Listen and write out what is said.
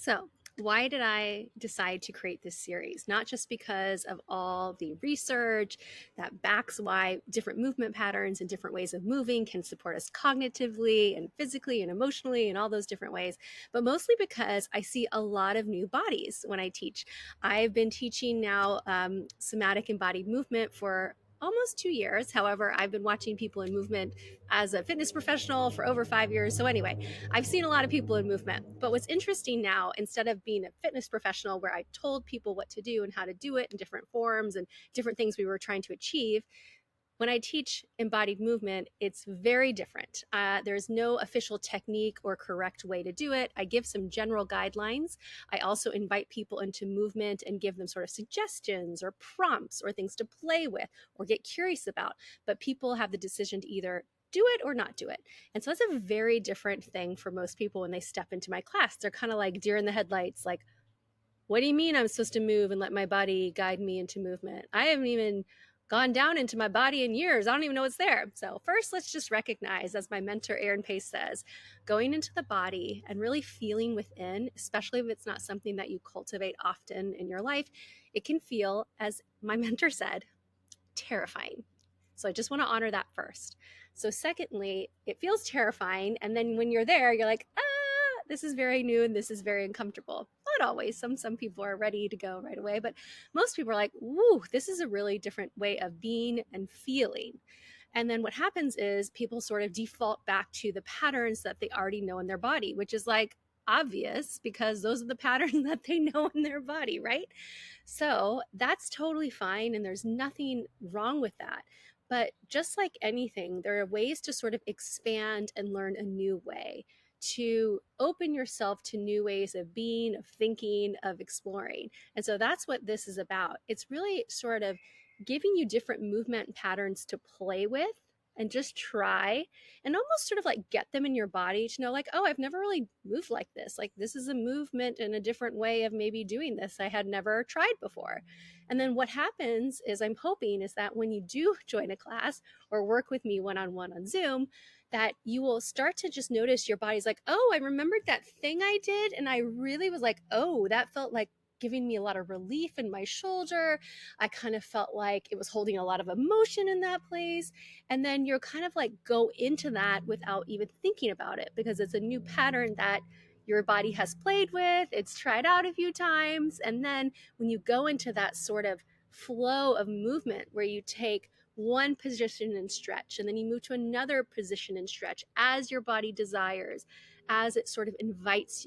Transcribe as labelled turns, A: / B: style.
A: So, why did I decide to create this series? Not just because of all the research that backs why different movement patterns and different ways of moving can support us cognitively and physically and emotionally and all those different ways, but mostly because I see a lot of new bodies when I teach. I've been teaching now somatic embodied movement for almost 2 years. However, I've been watching people in movement as a fitness professional for over 5 years. So, anyway, I've seen a lot of people in movement, but what's interesting now, instead of being a fitness professional where I told people what to do and how to do it in different forms and different things we were trying to achieve, when I teach embodied movement, it's very different. There's no official technique or correct way to do it. I give some general guidelines. I also invite people into movement and give them sort of suggestions or prompts or things to play with or get curious about. But people have the decision to either do it or not do it. And so that's a very different thing for most people when they step into my class. They're kind of like deer in the headlights, like, what do you mean I'm supposed to move and let my body guide me into movement? I haven't even gone down into my body in years. I don't even know what's there. So first, let's just recognize, as my mentor, Erin Pace, says, going into the body and really feeling within, especially if it's not something that you cultivate often in your life, it can feel, as my mentor said, terrifying. So I just want to honor that first. So secondly, it feels terrifying. And then when you're there, you're like, this is very new and this is very uncomfortable. Not always. Some people are ready to go right away, but most people are like, woo, this is a really different way of being and feeling. And then what happens is people sort of default back to the patterns that they already know in their body, which is like obvious because those are the patterns that they know in their body, right? So that's totally fine. And there's nothing wrong with that. But just like anything, there are ways to sort of expand and learn a new way, to open yourself to new ways of being, of thinking, of exploring. And so that's what this is about. It's really sort of giving you different movement patterns to play with and just try and almost sort of like get them in your body to know, like, oh, I've never really moved like this. Like, this is a movement and a different way of maybe doing this I had never tried before. And then what happens is, I'm hoping, is that when you do join a class or work with me one-on-one on Zoom, that you will start to just notice your body's like, oh, I remembered that thing I did. And I really was like, oh, that felt like giving me a lot of relief in my shoulder. I kind of felt like it was holding a lot of emotion in that place. And then you're kind of like go into that without even thinking about it, because it's a new pattern that your body has played with, it's tried out a few times. And then when you go into that sort of flow of movement where you take one position and stretch, and then you move to another position and stretch as your body desires, as it sort of invites you.